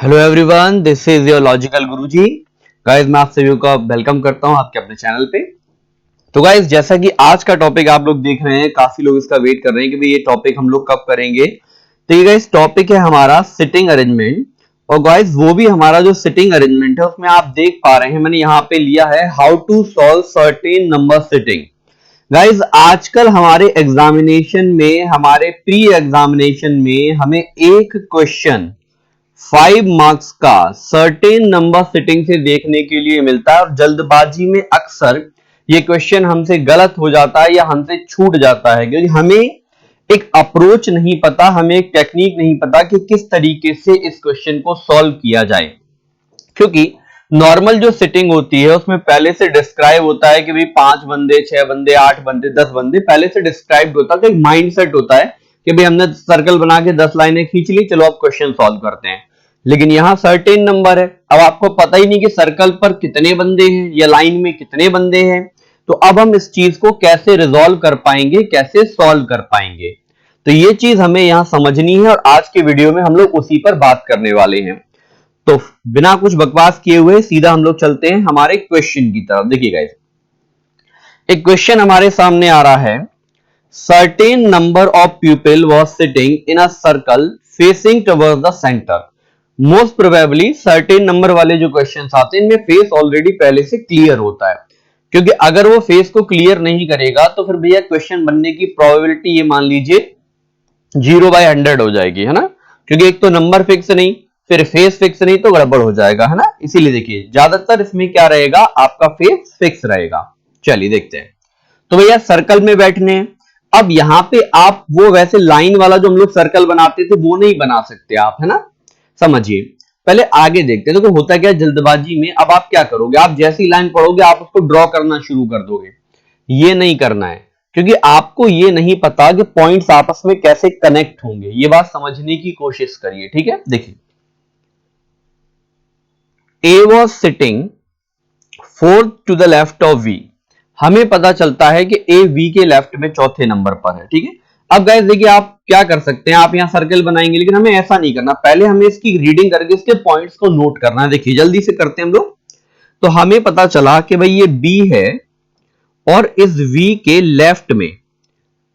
Hello everyone, this is your logical Guruji. Guys, मैं आप सभी को वेलकम करता हूं आपके अपने चैनल पे। तो गाइस, जैसा कि आज का टॉपिक आप लोग देख रहे हैं, काफी लोग इसका वेट कर रहे हैं कि भाई ये टॉपिक हम लोग कब करेंगे। तो ये गाइस टॉपिक है हमारा सिटिंग अरेंजमेंट। और गाइस, वो भी हमारा जो सिटिंग अरेंजमेंट है उसमें आप देख पा रहे हैं मैंने यहाँ पे लिया है how to solve certain number sitting. Guys, आजकल हमारे एग्जामिनेशन में, हमारे प्री एग्जामिनेशन में हमें एक क्वेश्चन 5 मार्क्स का सर्टेन नंबर सिटिंग से देखने के लिए मिलता है। और जल्दबाजी में अक्सर ये क्वेश्चन हमसे गलत हो जाता है या हमसे छूट जाता है, क्योंकि हमें एक अप्रोच नहीं पता, हमें एक टेक्निक नहीं पता कि किस तरीके से इस क्वेश्चन को सॉल्व किया जाए। क्योंकि नॉर्मल जो सिटिंग होती है उसमें पहले से डिस्क्राइब होता है कि भाई 5 बंदे, 6 बंदे, 8 बंदे, 10 बंदे, पहले से डिस्क्राइब होता है। तो एक माइंडसेट होता है कि भाई हमने सर्कल बना के 10 लाइनें खींच ली, चलो अब क्वेश्चन सॉल्व करते हैं। लेकिन यहां सर्टेन नंबर है, अब आपको पता ही नहीं कि सर्कल पर कितने बंदे हैं या लाइन में कितने बंदे हैं। तो अब हम इस चीज को कैसे रिजॉल्व कर पाएंगे, कैसे सॉल्व कर पाएंगे, तो ये चीज हमें यहां समझनी है। और आज के वीडियो में हम लोग उसी पर बात करने वाले हैं। तो बिना कुछ बकवास किए हुए सीधा हम लोग चलते हैं हमारे क्वेश्चन की तरफ। देखिए गाइस, एक क्वेश्चन हमारे सामने आ रहा है। Certain number of people was sitting in a circle facing towards the centre. Most probably certain number वाले जो क्वेश्चंस आते हैं इनमें फेस ऑलरेडी पहले से क्लियर होता है, क्योंकि अगर वो फेस को क्लियर नहीं करेगा तो फिर भैया क्वेश्चन बनने की प्रोबेबिलिटी ये मान लीजिए 0/100 हो जाएगी, है ना। क्योंकि एक तो नंबर फिक्स नहीं, फिर फेस फिक्स नहीं, तो गड़बड़ हो जाएगा, है ना। इसीलिए देखिए ज्यादातर इसमें क्या रहेगा, आपका फेस फिक्स रहेगा। चलिए देखते हैं। तो भैया सर्कल में बैठने, अब यहां पे आप वो वैसे लाइन वाला जो हम लोग सर्कल बनाते थे वो नहीं बना सकते आप, है ना। समझिए, पहले आगे देखते हैं। देखो होता क्या, जल्दबाजी में अब आप क्या करोगे, आप जैसी लाइन पढ़ोगे आप उसको ड्रॉ करना शुरू कर दोगे। ये नहीं करना है, क्योंकि आपको ये नहीं पता कि पॉइंट्स आपस में कैसे कनेक्ट होंगे। ये बात समझने की कोशिश करिए, ठीक है। देखिए, A was sitting fourth to the left of V। हमें पता चलता है कि A V के लेफ्ट में चौथे नंबर पर है, ठीक है। अब गाइस देखिए, आप क्या कर सकते हैं, आप यहां सर्कल बनाएंगे, लेकिन हमें ऐसा नहीं करना। पहले हमें इसकी रीडिंग करके इसके पॉइंट्स को नोट करना है। देखिए जल्दी से करते हैं हम लोग। तो हमें पता चला कि भाई ये B है और इस V के लेफ्ट में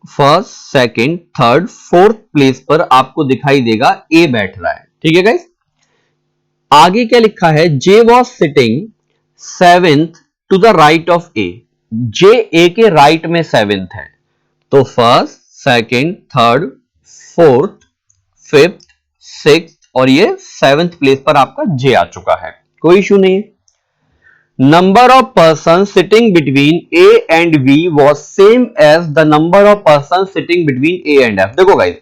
first, second, third, fourth place पर आपको दिखाई देगा A बैठ रहा है, ठीक है गाइस। आगे क्या लिखा है, J was sitting seventh to the right of A. J A के राइट में सेवेंथ है, तो first, second, third, fourth, fifth, sixth और ये सेवेंथ प्लेस पर आपका J आ चुका है, कोई इशू नहीं है। Number of person sitting between A and V was same as the number of person sitting between A and F। देखो गाइस,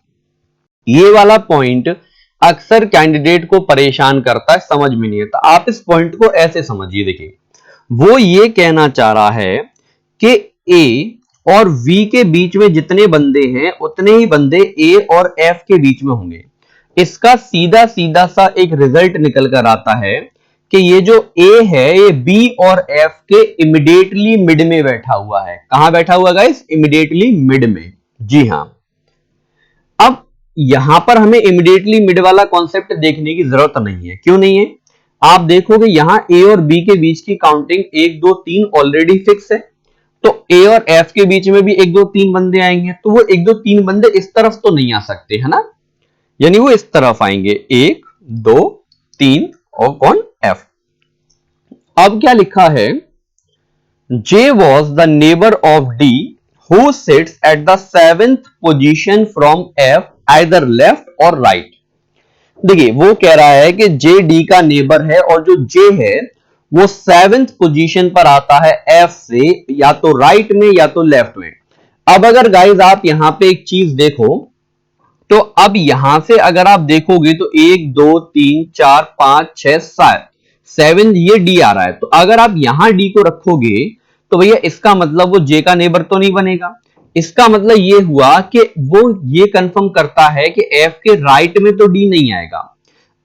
ये वाला पॉइंट अक्सर कैंडिडेट को परेशान करता है, समझ में नहीं आता। आप इस पॉइंट को ऐसे समझिए। देखिए, वो ये कहना चाह रहा है कि A और V के बीच में जितने बंदे हैं उतने ही बंदे A और F के बीच में होंगे। इसका सीधा सीधा सा एक रिजल्ट निकल कर आता है कि ये जो A है ये B और F के इमीडिएटली मिड में बैठा हुआ है। कहां बैठा हुआ गाइस, इमीडिएटली मिड में। जी हां। अब यहां पर हमें इमीडिएटली मिड वाला कॉन्सेप्ट देखने की जरूरत नहीं है। क्यों नहीं है, आप देखोगे यहां A और B के बीच की काउंटिंग 1 2 3 ऑलरेडी फिक्स है, तो A और F के बीच में भी 1 2 3 बंदे आएंगे, तो वो 1 2 3 बंदे इस तरफ तो नहीं आ सकते, है ना, यानी वो इस तरफ आएंगे, 1 2 3 और कौन, F। अब क्या लिखा है, J was the neighbor of D who sits at the 7th position from F either left or right। देखिए वो कह रहा है कि J D का नेबर है और जो J है वो 7th पोजीशन पर आता है F से, या तो राइट में या तो लेफ्ट में। अब अगर गाइस आप यहां पे एक चीज देखो, तो अब यहां से अगर आप देखोगे तो 1 2 3 4 5 6 7 7 ये D आ रहा है। तो अगर आप यहां D को रखोगे तो भैया इसका मतलब वो J का नेबर तो नहीं बनेगा। इसका मतलब ये हुआ कि वो ये कंफर्म करता है कि F के राइट में तो D नहीं आएगा।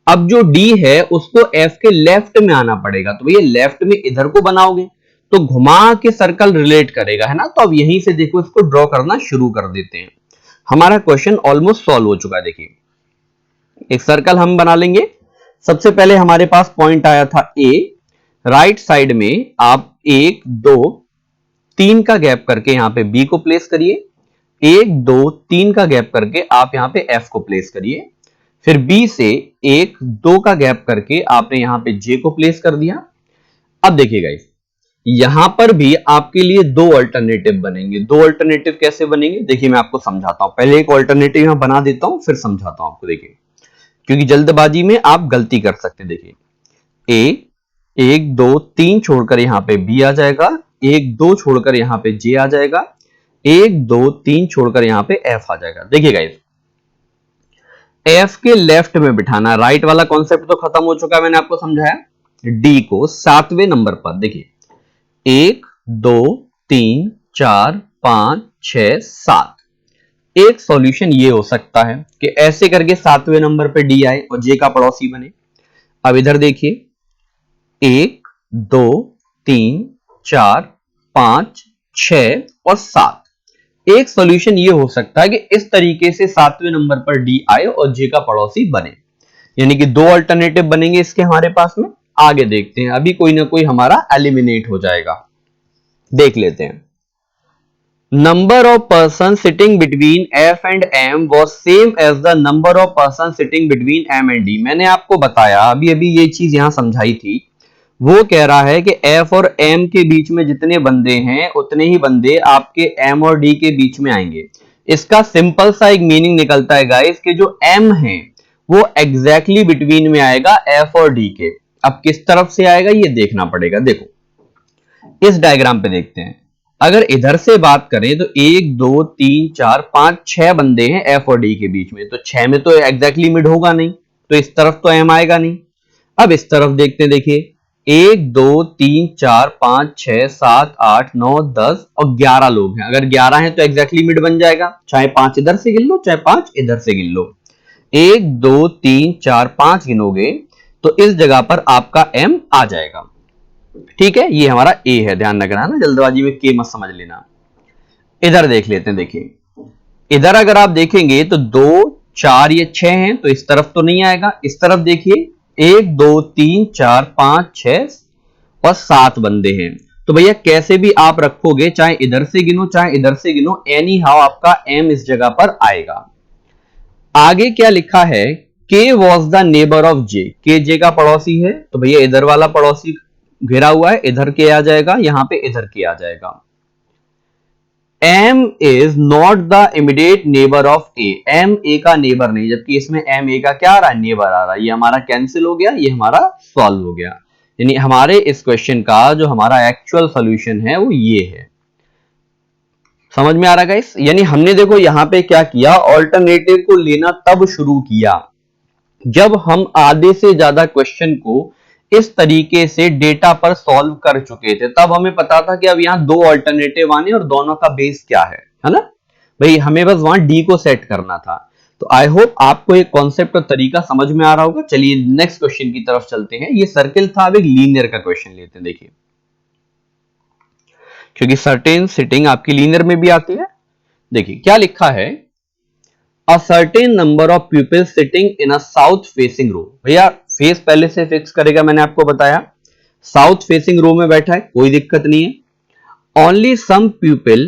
अब जो D है उसको F के लेफ्ट में आना पड़ेगा, तो भैया लेफ्ट में इधर को बनाओगे तो घुमा के सर्कल रिलेट करेगा, है ना। तो अब यहीं से देखो इसको ड्रॉ करना शुरू कर देते हैं। हमारा क्वेश्चन ऑलमोस्ट सॉल्व हो चुका है। देखिए, एक सर्कल हम बना लेंगे, सबसे पहले हमारे पास पॉइंट आया था ए, राइट साइड में आप 1 2 3 का गैप करके यहां पे बी को प्लेस करिए, 1 2 3 का गैप करके आप यहां पे एफ को प्लेस करिए, फिर बी से 1 2 का गैप करके आपने यहां पे जे को प्लेस कर दिया। अब देखिए गाइस, यहां पर भी आपके लिए दो अल्टरनेटिव बनेंगे। दो अल्टरनेटिव कैसे बनेंगे देखिए, मैं आपको समझाता हूं। पहले एक अल्टरनेटिव यहां बना देता हूं, फिर समझाता हूं आपको। देखिए, क्योंकि जल्दबाजी में आप गलती कर सकते हैं। देखिए, ए 1 2 3 छोड़कर यहां पे बी आ जाएगा, 1 2 छोड़कर यहां पे जे आ जाएगा, 1 2 3 छोड़कर यहां पे एफ आ जाएगा। देखिए गाइस, एफ के लेफ्ट में बिठाना, राइट वाला कॉन्सेप्ट तो खत्म हो चुका है, मैंने आपको समझाया। डी को 7वें नंबर पर, देखिए 1 2 3 4 5 6 7। एक सॉल्यूशन ये हो सकता है कि ऐसे करके 7वें नंबर पे डी आए और जे का पड़ोसी बने। अब इधर देखिए, 1 2 3 4 5 6 और 7। एक सॉल्यूशन ये हो सकता है कि इस तरीके से 7वें नंबर पर डी आए और जे का पड़ोसी बने, यानी कि दो अल्टरनेटिव बनेंगे इसके हमारे पास में। आगे देखते हैं, अभी कोई ना कोई हमारा एलिमिनेट हो जाएगा, देख लेते हैं। Number of person sitting between F and M was same as the number of person sitting between M and D. मैंने आपको बताया अभी अभी ये चीज यहां समझाई थी। वो कह रहा है कि एफ और एम के बीच में जितने बंदे हैं उतने ही बंदे आपके एम और डी के बीच में आएंगे। इसका सिंपल सा एक मीनिंग निकलता है गाइस कि जो एम है वो एग्जैक्टली बिटवीन में आएगा एफ और डी के। अब किस तरफ से आएगा ये देखना पड़ेगा। देखो, इस डायग्राम पे देखते हैं। अगर इधर से बात करें तो 1 2 3 4 5 6 बंदे हैं एफ और डी के बीच में, तो 6 में तो एग्जैक्टली मिड होगा नहीं, तो इस तरफ तो एम आएगा नहीं। अब इस तरफ देखते हैं, देखिए 1 2 3 4 5 6 7 8 9 10 और 11 लोग हैं। अगर 11 हैं तो एग्जैक्टली मिड बन जाएगा, चाहे 5 इधर से गिन लो चाहे 5 इधर से गिन लो। 1 2 3 4 5 गिनोगे तो इस जगह पर आपका एम आ जाएगा। ठीक है, ये हमारा ए है, ध्यान रखना ना, जल्दबाजी में के मत समझ लेना। इधर देख लेते हैं। देखिए, इधर अगर आप देखेंगे तो 2 4 ये 6 हैं, तो इस तरफ तो नहीं आएगा। इस तरफ देखिए 1 2 3 4 5 6 और 7 बंदे हैं, तो भैया कैसे भी आप रखोगे, चाहे इधर से गिनो चाहे इधर से गिनो, एनी हाउ आपका एम इस जगह पर आएगा। आगे क्या लिखा है, के वॉज द नेबर ऑफ जे, के जे का पड़ोसी है, तो भैया इधर वाला पड़ोसी घिरा हुआ है, इधर के आ जाएगा, यहां पे इधर के आ जाएगा। M is not the immediate neighbour of A, M A का नेबर नहीं, जबकि इसमें एम ए का क्या आ रहा है, नेबर आ रहा है। ये हमारा कैंसिल हो गया, ये हमारा सॉल्व हो गया। यानी हमारे इस क्वेश्चन का जो हमारा एक्चुअल सॉल्यूशन है वो ये है। समझ में आ रहा है गाइस? यानी हमने देखो यहां पे क्या किया, ऑल्टरनेटिव को लेना तब शुरू किया जब हम आधे से ज्यादा क्वेश्चन को इस तरीके से डेटा पर सॉल्व कर चुके थे। तब हमें पता था कि अब यहां दो ऑल्टरनेटिव आने और दोनों का बेस क्या है ना भाई, हमें बस वहां डी को सेट करना था। तो आई होप आपको एक कॉन्सेप्ट और तरीका समझ में आ रहा होगा। चलिए नेक्स्ट क्वेश्चन की तरफ चलते हैं। ये सर्किल था, अब एक लीनियर का क्वेश्चन लेते हैं। देखिए, क्योंकि सर्टेन सिटिंग आपकी लीनियर में भी आती है। देखिए क्या लिखा है, A certain number of pupils sitting in a south facing row। भैया फेस पहले से फिक्स करेगा, मैंने आपको बताया साउथ फेसिंग रो में बैठा है, कोई दिक्कत नहीं है। Only some pupil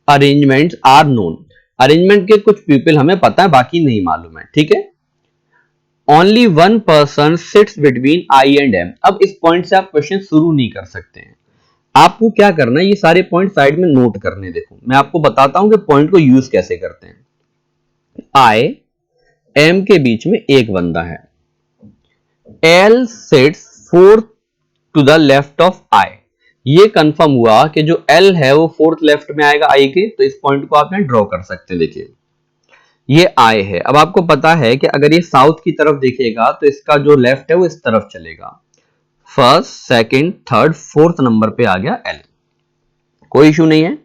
arrangements are known। Arrangement के कुछ pupil हमें पता है, बाकी नहीं मालूम है, ठीक है। Only one person sits between I and M। अब इस पॉइंट से आप क्वेश्चन शुरू नहीं कर सकते हैं। आपको क्या करना है, ये सारे पॉइंट साइड में नोट करने। देखो मैं आपको बताता हूं कि पॉइंट को यूज कैसे करते हैं। I M के बीच में एक बंदा है, L sits fourth to the left of I। ये कंफर्म हुआ कि जो L है वो फोर्थ लेफ्ट में आएगा I के, तो इस पॉइंट को आप यहां ड्रॉ कर सकते हैं। देखिए ये I है। अब आपको पता है कि अगर ये साउथ की तरफ देखेगा तो इसका जो लेफ्ट है वो इस तरफ चलेगा। First second third fourth number पे आ गया L, कोई इशू नहीं है।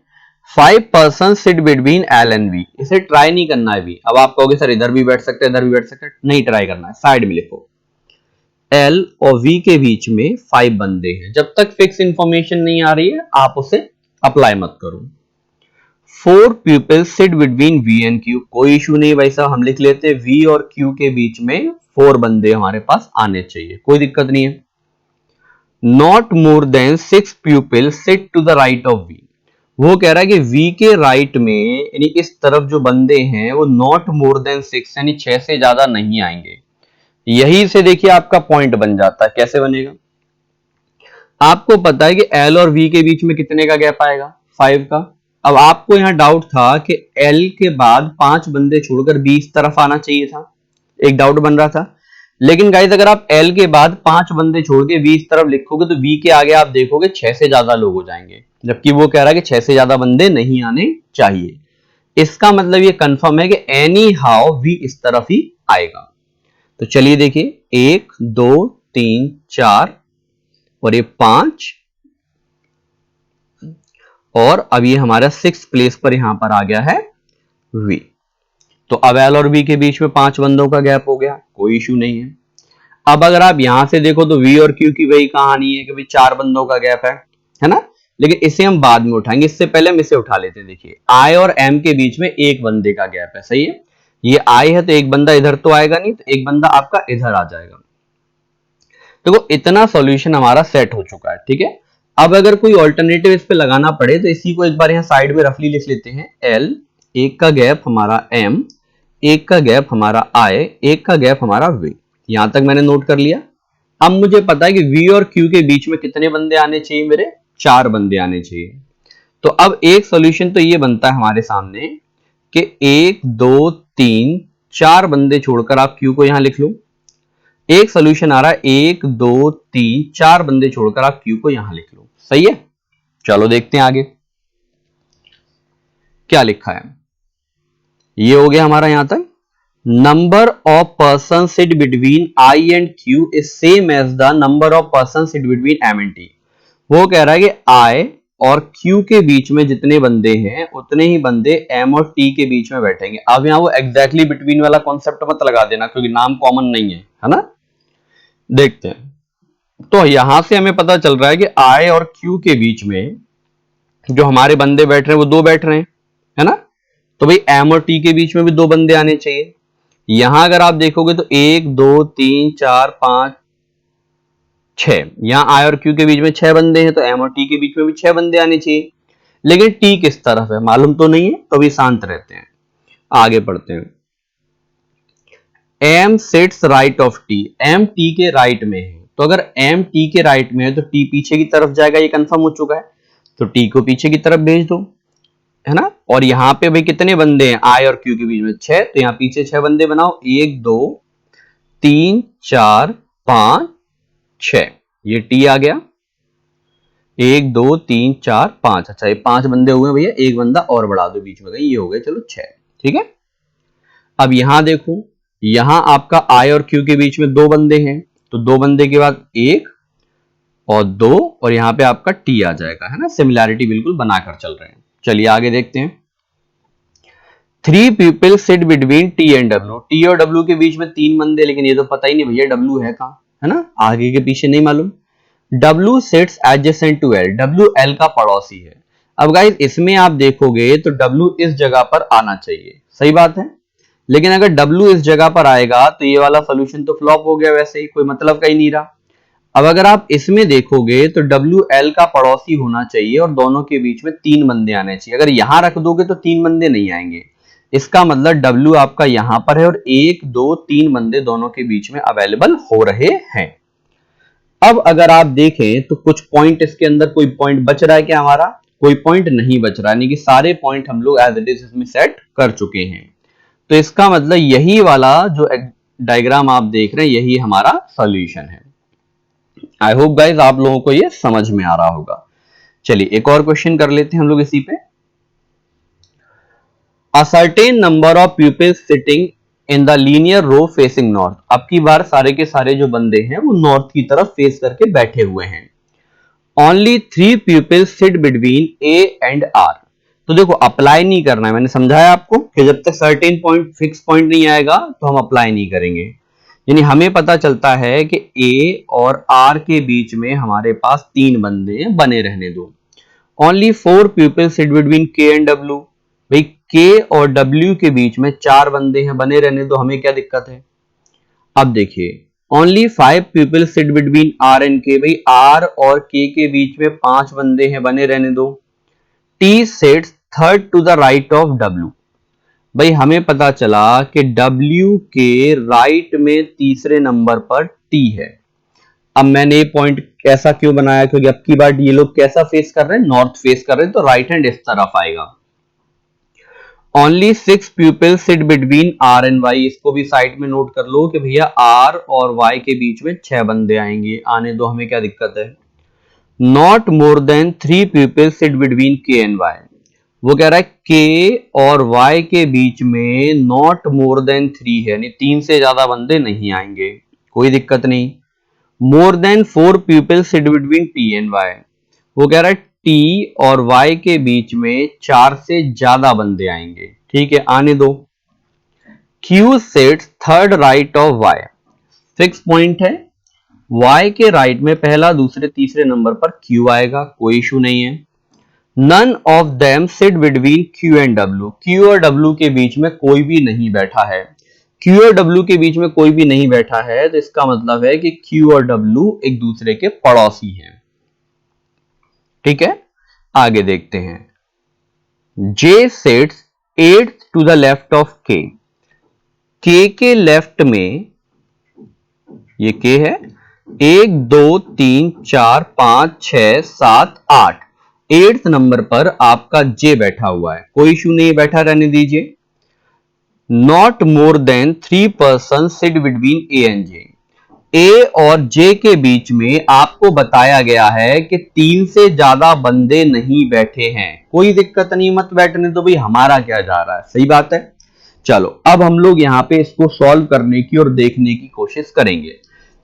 5 person sit between L and V। इसे ट्राई नहीं करना है भी। अब आप कहोगे सर इधर भी बैठ सकते हैं इधर भी बैठ सकते हैं, नहीं ट्राई करना है, साइड में लिखो। L और V के बीच में 5 बंदे हैं। जब तक फिक्स इंफॉर्मेशन नहीं आ रही है आप उसे अप्लाई मत करो। 4 people sit between V and Q। कोई इशू नहीं भाई साहब, हम लिख लेते हैं V और Q के बीच में 4 बंदे हमारे पास आने चाहिए, कोई दिक्कत नहीं है। Not more than 6 people sit to the right of V. वो कह रहा है कि वी के राइट में यानी इस तरफ जो बंदे हैं वो नॉट मोर देन 6 यानी 6 से ज्यादा नहीं आएंगे। यही से देखिए आपका पॉइंट बन जाता है। कैसे बनेगा? आपको पता है कि एल और वी के बीच में कितने का गैप आएगा? 5 का। अब आपको यहां डाउट था कि एल के बाद 5 बंदे छोड़कर बी इस तरफ आना चाहिए था, एक डाउट बन रहा था। लेकिन गाइस अगर आप एल के बाद 5 बंदे छोड़ के वी इस तरफ लिखोगे तो वी के आगे आप देखोगे 6 से ज्यादा लोग हो जाएंगे, जबकि वो कह रहा है कि 6 से ज्यादा बंदे नहीं आने चाहिए। इसका मतलब ये कंफर्म है कि एनी हाउ वी इस तरफ ही आएगा। तो चलिए देखिए, 1 2 3 4 और ये 5 और अब ये हमारा 6 प्लेस पर यहां पर आ गया है वी। तो अब एल और बी के बीच में 5 बंदों का गैप हो गया, कोई इश्यू नहीं है। अब अगर आप यहां से देखो तो वी और क्यू की वही कहानी है कि भाई 4 बंदों का गैप है ना। लेकिन इसे हम बाद में उठाएंगे, इससे पहले हम इसे उठा लेते हैं। देखिए आई और एम के बीच में एक बंदे का गैप है, सही है। ये आई है तो एक बंदा इधर तो आएगा नहीं, तो एक बंदा आपका इधर आ जाएगा। देखो इतना सॉल्यूशन हमारा सेट हो चुका है, ठीक है। अब अगर कोई ऑल्टरनेटिव इस पे लगाना पड़े तो इसी को एक बार यहाँ साइड में रफली लिख लेते हैं। एल, एक का गैप हमारा एम, एक का गैप हमारा आई, एक का गैप हमारा वी। यहां तक मैंने नोट कर लिया। अब मुझे पता है कि वी और क्यू के बीच में कितने बंदे आने चाहिए? मेरे 4 बंदे आने चाहिए। तो अब एक सॉल्यूशन तो ये बनता है हमारे सामने कि 1 2 3 4 बंदे छोड़कर आप क्यू को यहां लिख लो। एक सॉल्यूशन आ रहा है 1 2 3 4 बंदे छोड़कर आप क्यू को यहां लिख लो, सही है। चलो देखते हैं आगे क्या लिखा है। ये हो गया हमारा यहां तक। Number of person sit between I and Q is same as the number of person sit between M and T. वो कह रहा है कि आई और क्यू के बीच में जितने बंदे हैं उतने ही बंदे एम और टी के बीच में बैठेंगे। अब यहां वो एग्जैक्टली बिटवीन वाला कॉन्सेप्ट मत लगा देना क्योंकि नाम कॉमन नहीं है ना। देखते हैं। तो यहां से हमें पता चल रहा है कि आई और क्यू के बीच में जो हमारे बंदे बैठ रहे हैं वो 2 बैठ रहे हैं, है ना। तो भाई एम और टी के बीच में भी 2 बंदे आने चाहिए। यहां अगर आप देखोगे तो 1 2 3 4 5 6, यहां आई और क्यू के बीच में 6 बंदे हैं, तो एम और टी के बीच में भी 6 बंदे आने चाहिए। लेकिन टी किस तरफ है मालूम तो नहीं है, तो भी शांत रहते हैं, आगे पढ़ते हैं। M sits right of T, M T के राइट में है। तो अगर एम टी के राइट में है तो टी पीछे की तरफ जाएगा, ये कंफर्म हो चुका है। तो टी को पीछे की तरफ भेज दो, है ना। और यहां पे भाई कितने बंदे हैं आई और क्यू के बीच में? 6, तो यहां पीछे 6 बंदे बनाओ। 1 2 3 4 5 6, ये टी आ गया। 1 2 3 4 5, अच्छा ये 5 बंदे हुए भैया, एक बंदा और बढ़ा दो बीच में, गई ये हो गए चलो 6, ठीक है। अब यहां देखो, यहां आपका आई और क्यू के बीच में 2 बंदे हैं, तो 2 बंदे के बाद 1 और 2 और यहां पे आपका टी आ जाएगा, है ना। सिमिलैरिटी बिल्कुल बनाकर चल रहे हैं। चलिए आगे देखते हैं। 3 people sit between T and W, T और डब्ल्यू के बीच में 3 बंदे, लेकिन ये तो पता ही नहीं भैया डब्ल्यू है कहां, है ना, आगे के पीछे नहीं मालूम। W sits adjacent to L, W L का पड़ोसी है। अब गाइस इसमें आप देखोगे तो डब्ल्यू इस जगह पर आना चाहिए, सही बात है। लेकिन अगर डब्ल्यू इस जगह पर आएगा तो ये वाला सोल्यूशन तो फ्लॉप हो गया, वैसे ही कोई मतलब का ही नहीं रहा। अब अगर आप इसमें देखोगे तो डब्ल्यू एल का पड़ोसी होना चाहिए और दोनों के बीच में 3 बंदे आने चाहिए। अगर यहां रख दोगे तो 3 बंदे नहीं आएंगे, इसका मतलब डब्ल्यू आपका यहां पर है और 1 2 3 बंदे दोनों के बीच में अवेलेबल हो रहे हैं। अब अगर आप देखें तो कुछ पॉइंट इसके अंदर, कोई पॉइंट बच रहा है क्या हमारा? कोई पॉइंट नहीं बच रहा, यानी कि सारे पॉइंट हम लोग एज इट इज इसमें सेट कर चुके हैं। तो इसका मतलब यही वाला जो डायग्राम आप देख रहे हैं यही हमारा सॉल्यूशन है। आई होप गाइज आप लोगों को ये समझ में आ रहा होगा। चलिए एक और क्वेश्चन कर लेते हैं हम लोग इसी पे। A certain number of pupils sitting in the linear row facing north, अब की बार सारे के सारे जो बंदे हैं वो नॉर्थ की तरफ फेस करके बैठे हुए हैं। Only 3 pupils sit between A and R, तो देखो अप्लाई नहीं करना है, मैंने समझाया आपको कि जब तक सर्टेन पॉइंट फिक्स पॉइंट नहीं आएगा तो हम अप्लाई नहीं करेंगे। यानी हमें पता चलता है कि A और R के बीच में हमारे पास 3 बंदे बने रहने दो। Only 4 pupils sit between K and W, भाई K और W के बीच में 4 बंदे हैं, बने रहने दो, हमें क्या दिक्कत है। अब देखिए only 5 people sit between R and K. भाई आर और के बीच में 5 बंदे हैं, बने रहने दो। T sits third to the right of W. भाई हमें पता चला कि डब्ल्यू के राइट में तीसरे नंबर पर टी है। अब मैंने ये पॉइंट ऐसा क्यों बनाया, क्योंकि अब की बार ये लोग कैसा फेस कर रहे हैं, नॉर्थ फेस कर रहे हैं, तो राइट हैंड इस तरफ आएगा। Only 6 people sit between R and Y. इसको भी साइड में नोट कर लो कि भैया आर और वाई के बीच में 6 बंदे आएंगे, आने दो, हमें क्या दिक्कत है। Not more than 3 people sit between के एंड वाई। वो कह रहा है के और वाई के बीच में नॉट मोर देन 3 है, यानी 3 से ज्यादा बंदे नहीं आएंगे, कोई दिक्कत नहीं। More than 4 people sit between T and Y. वो कह रहा है टी और वाई के बीच में 4 से ज्यादा बंदे आएंगे, ठीक है, आने दो। Q sits third right of Y. Fix point है, वाई के राइट में पहला दूसरे तीसरे नंबर पर क्यू आएगा, कोई इशू नहीं है। None of them sit between Q and W. Q और डब्ल्यू के बीच में कोई भी नहीं बैठा है। क्यू और डब्ल्यू के बीच में कोई भी नहीं बैठा है, तो इसका मतलब है कि क्यू और डब्ल्यू एक दूसरे के पड़ोसी हैं, ठीक है। आगे देखते हैं। J sits 8 to the left of K. के लेफ्ट में ये के है, 1 2 3 4 5 6 7 8, 8th नंबर पर आपका जे बैठा हुआ है, कोई इशू नहीं, बैठा रहने दीजिए। Not more than 3 person sit between A and J. A और जे के बीच में आपको बताया गया है कि 3 से ज्यादा बंदे नहीं बैठे हैं, कोई दिक्कत नहीं, मत बैठने दो भाई, हमारा क्या जा रहा है, सही बात है। चलो अब हम लोग यहां पे इसको सॉल्व करने की और देखने की कोशिश करेंगे।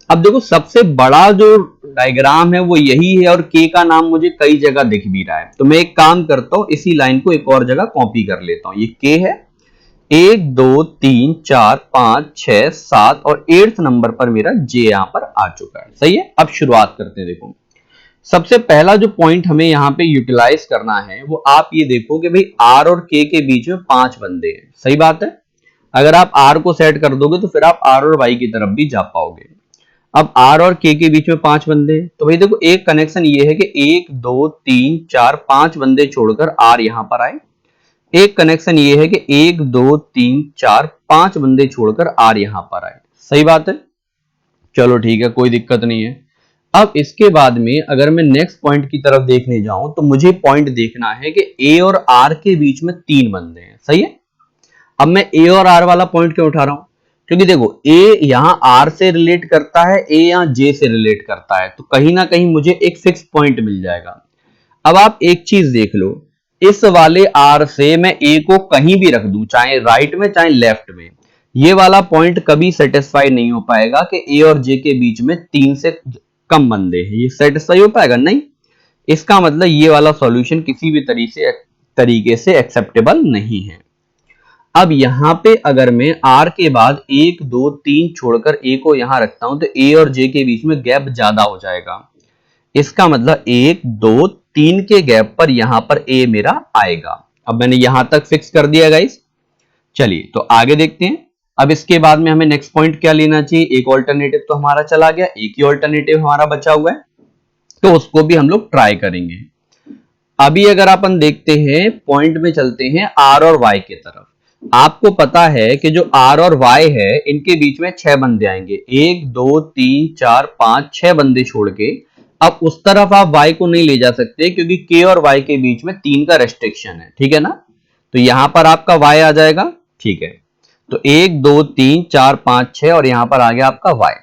अब देखो सबसे बड़ा जो डायग्राम है वो यही है, और के का नाम मुझे कई जगह दिख भी रहा है, तो मैं एक काम करता हूं, इसी लाइन को एक और जगह कॉपी कर लेता हूं। ये के है, 1 2 3 4 5 6 7 और 8th नंबर पर मेरा जे यहां पर आ चुका है, सही है। अब शुरुआत करते हैं। देखो सबसे पहला जो पॉइंट हमें यहां पे यूटिलाइज करना है वो आप ये देखो कि भाई आर और के बीच में 5 बंदे हैं, सही बात है। अगर आप आर को सेट कर दोगे तो फिर आप आर और वाई की तरफ भी जा पाओगे। अब आर और के बीच में 5 बंदे हैं, तो भाई देखो एक कनेक्शन ये है कि 1 2 3 4 5 बंदे छोड़कर आर यहां पर आए। एक कनेक्शन ये है कि 1 2 3 4 5 बंदे छोड़कर आर यहां पर आए, सही बात है। चलो ठीक है, कोई दिक्कत नहीं है। अब इसके बाद में अगर मैं नेक्स्ट पॉइंट की तरफ देखने जाऊं तो मुझे पॉइंट देखना है कि ए और आर के बीच में 3 बंदे हैं, सही है। अब मैं ए और आर वाला पॉइंट क्यों उठा रहा हूं, क्योंकि देखो ए यहां आर से रिलेट करता है, ए यहां जे से रिलेट करता है, तो कहीं ना कहीं मुझे एक फिक्स पॉइंट मिल जाएगा। अब आप एक चीज देख लो, इस वाले आर से मैं ए को कहीं भी रख दूं, चाहे राइट में चाहे लेफ्ट में, ये वाला पॉइंट कभी सेटिस्फाई नहीं हो पाएगा कि ए और जे के बीच में 3 से कम बंदे हैं, ये सेटिस्फाई हो पाएगा नहीं। इसका मतलब ये वाला सॉल्यूशन किसी भी तरीके से एक्सेप्टेबल नहीं है। अब यहां पे अगर मैं आर के बाद 1 2 3 छोड़कर ए को यहां रखता हूं तो ए और जे के बीच में गैप ज्यादा हो जाएगा। इसका मतलब 1 2 3 के गैप पर यहां पर ए मेरा आएगा। अब मैंने यहां तक फिक्स कर दिया गाइस। चलिए तो आगे देखते हैं। अब इसके बाद में हमें नेक्स्ट पॉइंट क्या लेना चाहिए, एक ऑल्टरनेटिव तो हमारा चला गया, एक ही ऑल्टरनेटिव हमारा बचा हुआ है, तो उसको भी हम लोग ट्राई करेंगे। अभी अगर अपन देखते हैं पॉइंट में चलते हैं आर और वाई की तरफ। आपको पता है कि जो आर और वाई है इनके बीच में 6 बंदे आएंगे, 1 2 3 4 5 6 बंदे छोड़ के। अब उस तरफ आप वाई को नहीं ले जा सकते क्योंकि के और वाई के बीच में 3 का रेस्ट्रिक्शन है, ठीक है ना। तो यहां पर आपका वाई आ जाएगा, ठीक है। तो 1 2 3 4 5 6 और यहां पर आ गया आपका वाई,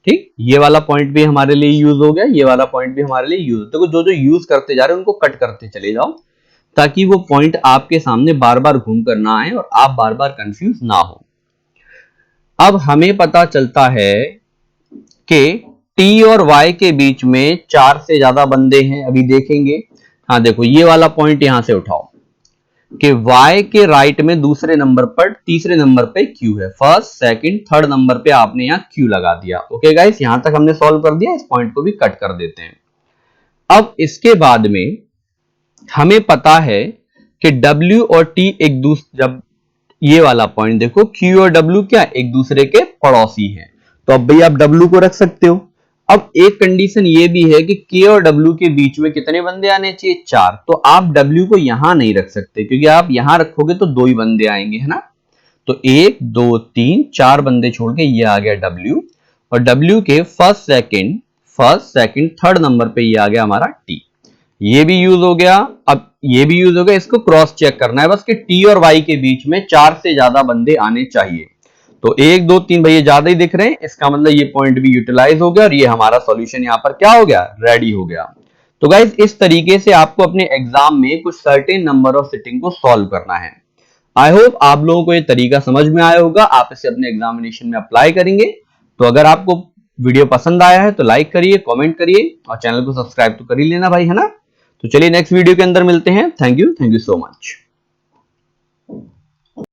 ठीक। ये वाला पॉइंट भी हमारे लिए यूज हो गया, ये वाला पॉइंट भी हमारे लिए यूज। देखो जो जो यूज करते जा रहे हैं उनको कट करते चले जाओ, ताकि वो पॉइंट आपके सामने बार बार घूम कर ना आए और आप बार बार कंफ्यूज ना हो। अब हमें पता चलता है कि टी और वाई के बीच में 4 से ज्यादा बंदे हैं, अभी देखेंगे। हाँ देखो ये वाला पॉइंट यहां से उठाओ कि y के राइट में दूसरे नंबर पर तीसरे नंबर पे q है, फर्स्ट सेकंड थर्ड नंबर पे आपने यहां q लगा दिया। ओके गाइस, यहां तक हमने सॉल्व कर दिया, इस पॉइंट को भी कट कर देते हैं। अब इसके बाद में हमें पता है कि w और t एक दूसरे, जब ये वाला पॉइंट देखो q और w क्या एक दूसरे के पड़ोसी हैं, तो अब भाई आप W को रख सकते हो। अब एक कंडीशन ये भी है कि K और W के बीच में कितने बंदे आने चाहिए, 4। तो आप W को यहां नहीं रख सकते, क्योंकि आप यहां रखोगे तो 2 ही बंदे आएंगे, है ना। तो 1 2 3 4 बंदे छोड़ के ये आ गया W, और W के फर्स्ट सेकंड थर्ड नंबर पे ये आ गया हमारा T। ये भी यूज हो गया। अब ये भी यूज हो गया, इसको क्रॉस चेक करना है बस कि T और Y के बीच में 4 से ज्यादा बंदे आने चाहिए। तो 1 2 3 भैया ज्यादा ही दिख रहे हैं, इसका मतलब ये पॉइंट भी यूटिलाइज हो गया और ये हमारा सॉल्यूशन यहाँ पर क्या हो गया, रेडी हो गया। तो गाइज इस तरीके से आपको अपने एग्जाम में कुछ सर्टेन नंबर ऑफ सिटिंग को सॉल्व करना है। आई होप आप लोगों को ये तरीका समझ में आया होगा, आप इसे अपने एग्जामिनेशन में अप्लाई करेंगे। तो अगर आपको वीडियो पसंद आया है तो लाइक करिए, कमेंट करिए और चैनल को सब्सक्राइब तो कर ही लेना भाई, है ना। तो चलिए नेक्स्ट वीडियो के अंदर मिलते हैं। Thank you so much.